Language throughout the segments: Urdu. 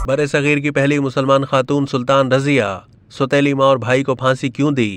برصغیر کی پہلی مسلمان خاتون سلطان رضیہ سوتیلی ماں اور بھائی کو پھانسی کیوں دی؟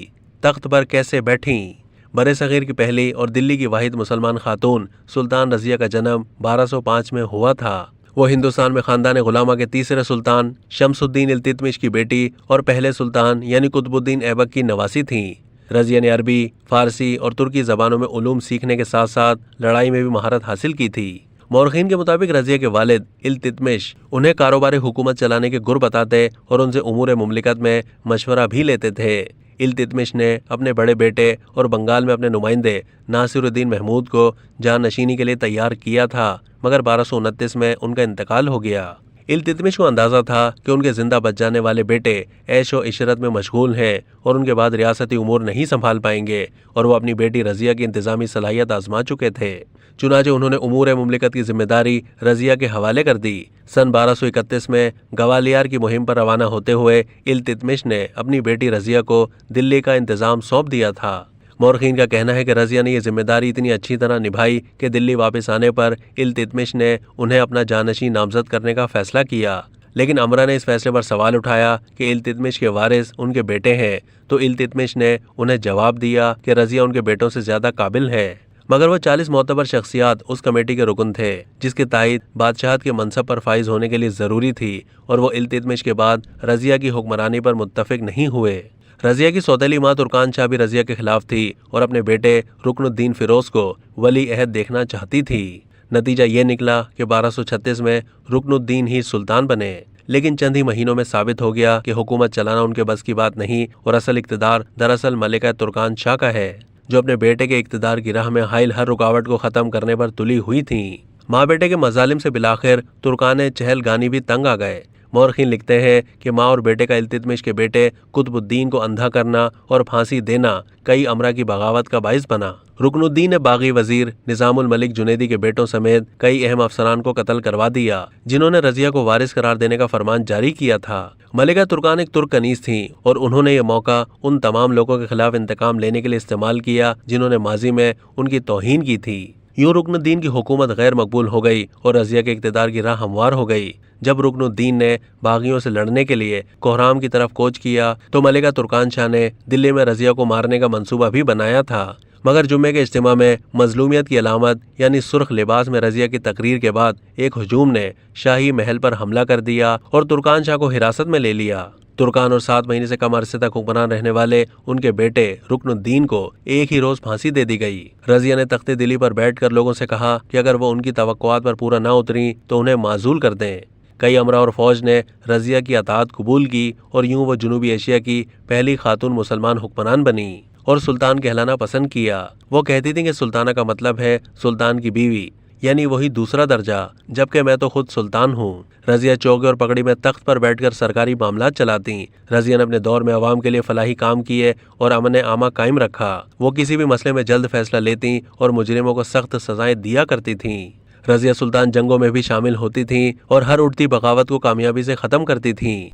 تخت پر کیسے بیٹھیں؟ برصغیر کی پہلی اور دلی کی واحد مسلمان خاتون سلطان رضیہ کا جنم 1205 میں ہوا تھا۔ وہ ہندوستان میں خاندان غلامہ کے تیسرے سلطان شمس الدین التتمش کی بیٹی اور پہلے سلطان یعنی قطب الدین ایبک کی نواسی تھیں۔ رضیہ نے عربی، فارسی اور ترکی زبانوں میں علوم سیکھنے کے ساتھ ساتھ لڑائی میں بھی مہارت حاصل کی تھی۔ مورخین کے مطابق رضیہ کے والد التتمش انہیں کاروبار حکومت چلانے کے گر بتاتے اور ان سے امور مملکت میں مشورہ بھی لیتے تھے۔ التتمش نے اپنے بڑے بیٹے اور بنگال میں اپنے نمائندے ناصر الدین محمود کو جانشینی کے لیے تیار کیا تھا، مگر 1229 میں ان کا انتقال ہو گیا۔ التتمش کو اندازہ تھا کہ ان کے زندہ بچ جانے والے بیٹے عیش و عشرت میں مشغول ہیں اور ان کے بعد ریاستی امور نہیں سنبھال پائیں گے، اور وہ اپنی بیٹی رضیہ کی انتظامی صلاحیت آزما چکے تھے۔ چنانچہ انہوں نے امور مملکت کی ذمہ داری رضیہ کے حوالے کر دی۔ سن 1231 میں گوالیار کی مہم پر روانہ ہوتے ہوئے التتمش نے اپنی بیٹی رضیہ کو دلی کا انتظام سونپ دیا تھا۔ مورخین کا کہنا ہے کہ رضیہ نے یہ ذمہ داری اتنی اچھی طرح نبھائی کہ دلی واپس آنے پر التتمش نے انہیں اپنا جانشین نامزد کرنے کا فیصلہ کیا، لیکن امرا نے اس فیصلے پر سوال اٹھایا کہ التتمش کے وارث ان کے بیٹے ہیں، تو التتمش نے انہیں جواب دیا کہ رضیہ ان کے بیٹوں سے زیادہ قابل ہے، مگر وہ 40 معتبر شخصیات اس کمیٹی کے رکن تھے جس کی تائید بادشاہت کے منصب پر فائز ہونے کے لیے ضروری تھی، اور وہ التتمش کے بعد رضیہ کی حکمرانی پر متفق نہیں ہوئے۔ رضیہ کی سوتیلی ماں ترکان شاہ بھی رضیہ کے خلاف تھی اور اپنے بیٹے رکن الدین فیروز کو ولی عہد دیکھنا چاہتی تھی۔ نتیجہ یہ نکلا کہ 1236 میں رکن الدین ہی سلطان بنے، لیکن چند ہی مہینوں میں ثابت ہو گیا کہ حکومت چلانا ان کے بس کی بات نہیں، اور اصل اقتدار دراصل ملکہ ترکان شاہ کا ہے، جو اپنے بیٹے کے اقتدار کی راہ میں حائل ہر رکاوٹ کو ختم کرنے پر تلی ہوئی تھیں۔ ماں بیٹے کے مظالم سے بالآخر ترکان چہل گانی بھی تنگ آ گئے۔ مورخین لکھتے ہیں کہ ماں اور بیٹے کا التتمش کے بیٹے قطب الدین کو اندھا کرنا اور پھانسی دینا کئی امرا کی بغاوت کا باعث بنا۔ رکن الدین نے باغی وزیر نظام الملک جنیدی کے بیٹوں سمیت کئی اہم افسران کو قتل کروا دیا، جنہوں نے رضیہ کو وارث قرار دینے کا فرمان جاری کیا تھا۔ ملکہ ترکان ایک ترک کنیز تھیں اور انہوں نے یہ موقع ان تمام لوگوں کے خلاف انتقام لینے کے لیے استعمال کیا جنہوں نے ماضی میں ان کی توہین کی تھی۔ یوں رکن الدین کی حکومت غیر مقبول ہو گئی اور رضیہ کے اقتدار کی راہ ہموار ہو گئی۔ جب رکن الدین نے باغیوں سے لڑنے کے لیے کوہرام کی طرف کوچ کیا تو ملکہ ترکان شاہ نے دلی میں رضیہ کو مارنے کا منصوبہ بھی بنایا تھا، مگر جمعے کے اجتماع میں مظلومیت کی علامت یعنی سرخ لباس میں رضیہ کی تقریر کے بعد ایک ہجوم نے شاہی محل پر حملہ کر دیا اور ترکان شاہ کو حراست میں لے لیا۔ ترکان اور 7 مہینے سے کم عرصے تک حکمران رہنے والے ان کے بیٹے رکن الدین کو ایک ہی روز پھانسی دے دی گئی۔ رضیہ نے تخت دلی پر بیٹھ کر لوگوں سے کہا کہ اگر وہ ان کی توقعات پر پورا نہ اتری تو انہیں معزول کر دیں۔ کئی امرا اور فوج نے رضیہ کی اطاعت قبول کی اور یوں وہ جنوبی ایشیا کی پہلی خاتون مسلمان حکمران بنی اور سلطان کہلانا پسند کیا۔ وہ کہتی تھیں کہ سلطانہ کا مطلب ہے سلطان کی بیوی، یعنی وہی دوسرا درجہ، جبکہ میں تو خود سلطان ہوں۔ رضیہ چوکے اور پگڑی میں تخت پر بیٹھ کر سرکاری معاملات چلاتی۔ رضیہ نے اپنے دور میں عوام کے لیے فلاحی کام کیے اور امن عامہ قائم رکھا۔ وہ کسی بھی مسئلے میں جلد فیصلہ لیتی اور مجرموں کو سخت سزائیں دیا کرتی تھیں۔ رضیہ سلطان جنگوں میں بھی شامل ہوتی تھیں اور ہر اٹھتی بغاوت کو کامیابی سے ختم کرتی تھیں۔